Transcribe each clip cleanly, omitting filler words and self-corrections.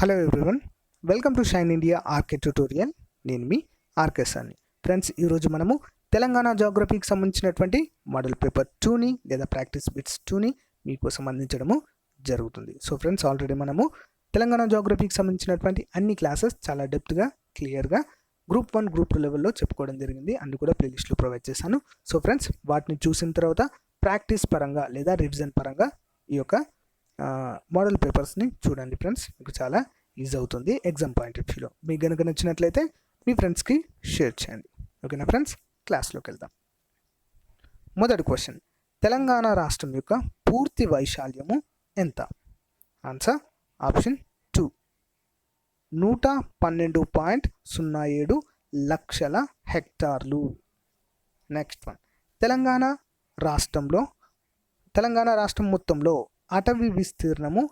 Hello everyone, welcome to Shine India RK tutorial. నేను మీ RK సార్ని. ఫ్రెండ్స్, ఈరోజు మనము తెలంగాణ జాగ్రఫీకి సంబంధించినటువంటి మోడల్ పేపర్ 2ని లేదా ప్రాక్టీస్ బిట్స్ 2ని మీకోసం అందించడము జరుగుతుంది. సో ఫ్రెండ్స్, ఆల్రెడీ మనము తెలంగాణ జాగ్రఫీకి సంబంధించినటువంటి అన్ని క్లాసెస్ చాలా డెప్త్గా క్లియర్గా గ్రూప్ 1 గ్రూప్ 2 లెవెల్లో చెప్పుకోవడం జరిగింది. అన్ని కూడా ప్లేలిస్ట్లో ప్రొవైడ్ చేశాను. సో ఫ్రెండ్స్, వాటిని చూసిన తర్వాత ప్రాక్టీస్ పరంగా లేదా రివిజన్ పరంగా ఈ యొక్క మోడల్ పేపర్స్ని చూడండి ఫ్రెండ్స్. మీకు చాలా ఈజీ అవుతుంది ఎగ్జామ్ పాయింట్ ఆఫ్ వ్యూలో. మీకు కనుక నచ్చినట్లయితే మీ ఫ్రెండ్స్కి షేర్ చేయండి. ఓకేనా ఫ్రెండ్స్, క్లాస్లోకి వెళ్దాం. మొదటి క్వశ్చన్, తెలంగాణ రాష్ట్రం యొక్క పూర్తి వైశాల్యము ఎంత? ఆన్సర్ ఆప్షన్ 2, 112.07 లక్షల హెక్టార్లు. నెక్స్ట్ వన్, తెలంగాణ రాష్ట్రం మొత్తంలో అటవీ విస్తీర్ణము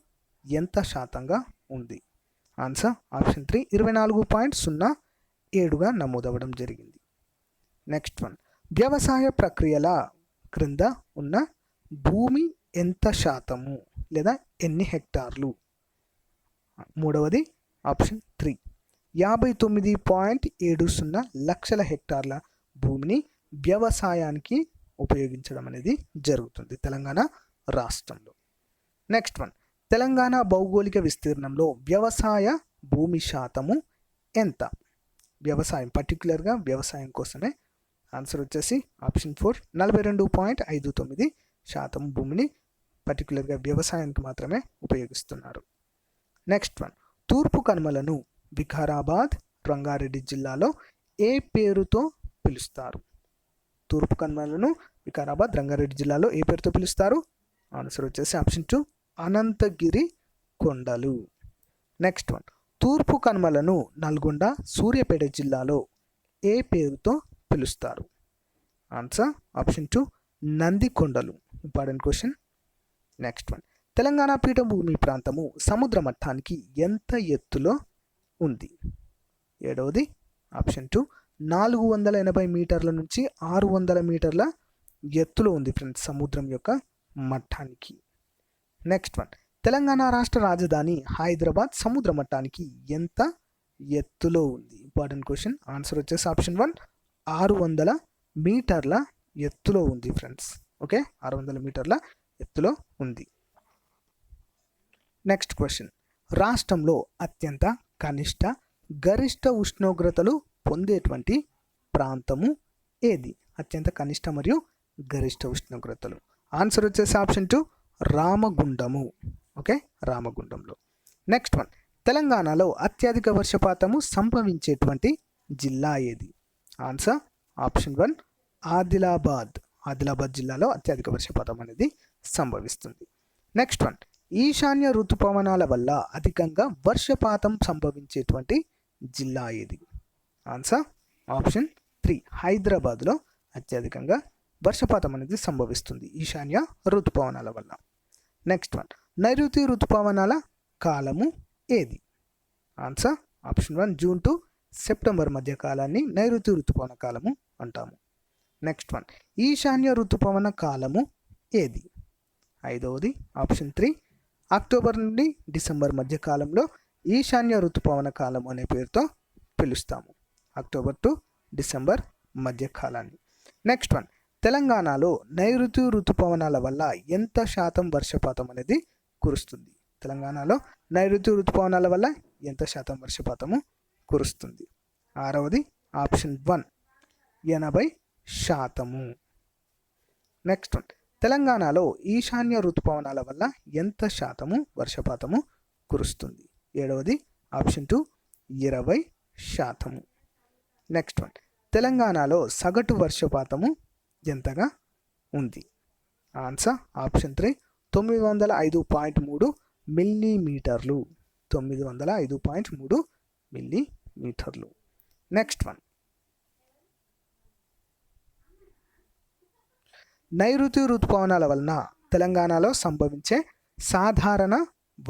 ఎంత శాతంగా ఉంది? ఆన్సర్ ఆప్షన్ 3, 24.07గా నమోదవడం జరిగింది. నెక్స్ట్ వన్, వ్యవసాయ ప్రక్రియల క్రింద ఉన్న భూమి ఎంత శాతము లేదా ఎన్ని హెక్టార్లు? మూడవది ఆప్షన్ 3, 59.70 లక్షల హెక్టార్ల భూమిని వ్యవసాయానికి ఉపయోగించడం అనేది జరుగుతుంది తెలంగాణ రాష్ట్రంలో. నెక్స్ట్ వన్, తెలంగాణ భౌగోళిక విస్తీర్ణంలో వ్యవసాయ భూమి శాతము ఎంత? వ్యవసాయం, పర్టికులర్గా వ్యవసాయం కోసమే. ఆన్సర్ వచ్చేసి ఆప్షన్ 4, 42.59% భూమిని పర్టికులర్గా వ్యవసాయానికి మాత్రమే ఉపయోగిస్తున్నారు. నెక్స్ట్ వన్, తూర్పు కనుమలను వికారాబాద్, రంగారెడ్డి జిల్లాలో ఏ పేరుతో పిలుస్తారు? తూర్పు కనుమలను వికారాబాద్, రంగారెడ్డి జిల్లాలో ఏ పేరుతో పిలుస్తారు? ఆన్సర్ వచ్చేసి ఆప్షన్ 2, అనంతగిరి కొండలు. నెక్స్ట్ వన్, తూర్పు కనుమలను నల్గొండ, సూర్యాపేట జిల్లాలో ఏ పేరుతో పిలుస్తారు? ఆన్సర్ ఆప్షన్ 2, నంది కొండలు. Important question. Next one, Telangana పీఠభూమి ప్రాంతము సముద్ర మట్టానికి ఎంత ఎత్తులో ఉంది? ఏడవది ఆప్షన్ 2, 480 మీటర్ల నుంచి 600 మీటర్ల ఎత్తులో ఉంది ఫ్రెండ్స్ సముద్రం యొక్క మట్టానికి. నెక్స్ట్ వన్, తెలంగాణ రాష్ట్ర రాజధాని హైదరాబాద్ సముద్ర మట్టానికి ఎంత ఎత్తులో ఉంది? Important question. ఆన్సర్ వచ్చేసి ఆప్షన్ 1, 600 మీటర్ల ఎత్తులో ఉంది ఫ్రెండ్స్. ఓకే, 600 మీటర్ల ఎత్తులో ఉంది. నెక్స్ట్ క్వశ్చన్, రాష్ట్రంలో అత్యంత కనిష్ట గరిష్ట ఉష్ణోగ్రతలు పొందేటువంటి ప్రాంతము ఏది? అత్యంత కనిష్ట మరియు గరిష్ట ఉష్ణోగ్రతలు. ఆన్సర్ వచ్చేసి ఆప్షన్ 2, రామగుండము. ఓకే, రామగుండంలో. నెక్స్ట్ వన్, తెలంగాణలో అత్యధిక వర్షపాతము సంభవించేటువంటి జిల్లా ఏది? Answer option 1, Adilabad. ఆదిలాబాద్ జిల్లాలో అత్యధిక వర్షపాతం అనేది సంభవిస్తుంది. నెక్స్ట్ వన్, ఈశాన్య ఋతుపవనాల వల్ల అధికంగా వర్షపాతం సంభవించేటువంటి జిల్లా ఏది? ఆన్సర్ ఆప్షన్ 3, హైదరాబాద్లో అత్యధికంగా వర్షపాతం అనేది సంభవిస్తుంది ఈశాన్య ఋతుపవనాల వల్ల. నెక్స్ట్ వన్, నైరుతి ఋతుపవనాల కాలము ఏది? Answer option 1, June to September మధ్య కాలాన్ని నైరుతి ఋతుపవన కాలము అంటాము. నెక్స్ట్ వన్, ఈశాన్య ఋతుపవన కాలము ఏది? ఐదవది ఆప్షన్ 3, అక్టోబర్ నుండి డిసెంబర్ మధ్య కాలంలో ఈశాన్య ఋతుపవన కాలం అనే పేరుతో పిలుస్తాము. అక్టోబర్ టు డిసెంబర్ మధ్య కాలాన్ని. నెక్స్ట్ వన్, తెలంగాణలో నైరుతి ఋతుపవనాల వల్ల ఎంత శాతం వర్షపాతం అనేది కురుస్తుంది? తెలంగాణలో నైరుతి ఋతుపవనాల వల్ల ఎంత శాతం వర్షపాతము కురుస్తుంది? ఆరవది ఆప్షన్ 1, 80%. నెక్స్ట్ వన్, తెలంగాణలో ఈశాన్య ఋతుపవనాల వల్ల ఎంత శాతము వర్షపాతము కురుస్తుంది? ఏడవది ఆప్షన్ 2, 20%. నెక్స్ట్ వన్, తెలంగాణలో సగటు వర్షపాతము ఎంతగా ఉంది? ఆన్సర్ ఆప్షన్ 3, 905.3 మిల్లీమీటర్లు. 905.3 మిల్లీమీటర్లు. నెక్స్ట్ వన్, నైరుతి ఋతుపవనాల వలన తెలంగాణలో సంభవించే సాధారణ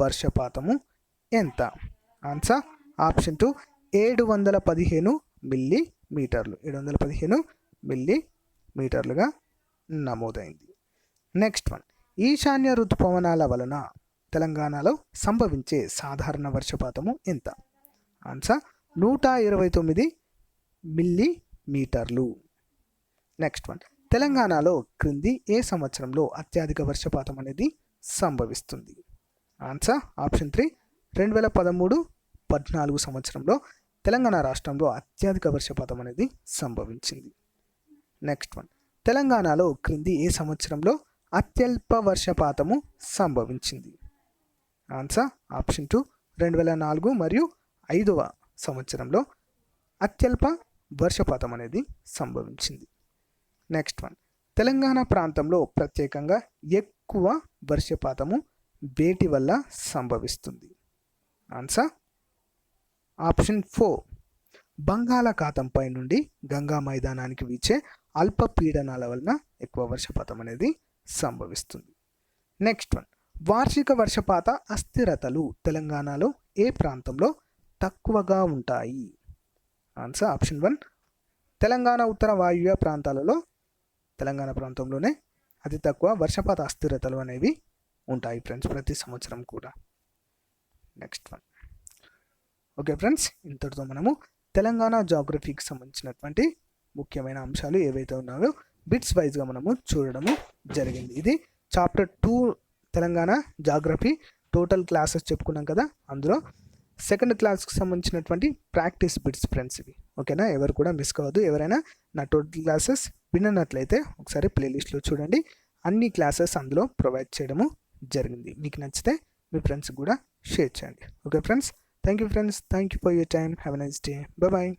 వర్షపాతము ఎంత? ఆన్సర్ ఆప్షన్ 2, 715 మిల్లీమీటర్లు. 715 మిల్లీమీటర్లుగా నమోదైంది. నెక్స్ట్ వన్, ఈశాన్య ఋతుపవనాల వలన తెలంగాణలో సంభవించే సాధారణ వర్షపాతము ఎంత? ఆన్సర్ 129 మిల్లీమీటర్లు. నెక్స్ట్ వన్, తెలంగాణలో క్రింది ఏ సంవత్సరంలో అత్యధిక వర్షపాతం అనేది సంభవిస్తుంది? ఆన్సర్ ఆప్షన్ 3 2013-14 సంవత్సరంలో తెలంగాణ రాష్ట్రంలో అత్యధిక వర్షపాతం అనేది సంభవించింది. నెక్స్ట్ వన్, తెలంగాణలో క్రింది ఏ సంవత్సరంలో అత్యల్ప వర్షపాతము సంభవించింది? ఆన్సర్ ఆప్షన్ 2 2004 మరియు 5వ సంవత్సరంలో అత్యల్ప వర్షపాతం అనేది సంభవించింది. నెక్స్ట్ వన్, తెలంగాణ ప్రాంతంలో ప్రత్యేకంగా ఎక్కువ వర్షపాతము వేటి వల్ల సంభవిస్తుంది? ఆన్సర్ ఆప్షన్ 4 బంగాళాఖాతంపై నుండి గంగా మైదానానికి వీచే అల్పపీడనాల వలన ఎక్కువ వర్షపాతం అనేది సంభవిస్తుంది. నెక్స్ట్ వన్, వార్షిక వర్షపాత అస్థిరతలు తెలంగాణలో ఏ ప్రాంతంలో తక్కువగా ఉంటాయి? ఆన్సర్ ఆప్షన్ 1 తెలంగాణ ఉత్తర వాయువ్య ప్రాంతాలలో తెలంగాణ ప్రాంతంలోనే అతి తక్కువ వర్షపాత అస్థిరతలు అనేవి ఉంటాయి ఫ్రెండ్స్ ప్రతి సంవత్సరం కూడా. నెక్స్ట్ వన్, ఓకే ఫ్రెండ్స్, ఇంతటితో మనము తెలంగాణ జాగ్రఫీకి సంబంధించినటువంటి ముఖ్యమైన అంశాలు ఏవైతే ఉన్నాయో బిట్స్ వైజ్గా మనము చూడడము జరిగింది. ఇది chapter 2 Telangana geography total classes చెప్పుకున్నాం కదా, అందులో సెకండ్ క్లాస్కి సంబంధించినటువంటి ప్రాక్టీస్ బిట్స్ ఫ్రెండ్స్ ఇవి. ఓకేనా, ఎవరు కూడా మిస్ కావద్దు. ఎవరైనా నా టోటల్ క్లాసెస్ విన్నట్లయితే ఒకసారి ప్లేలిస్ట్లో చూడండి, అన్ని క్లాసెస్ అందులో ప్రొవైడ్ చేయడము జరిగింది. మీకు నచ్చితే మీ ఫ్రెండ్స్ కూడా షేర్ చేయండి. Okay friends, thank you friends, thank you for your time, have a nice day, bye.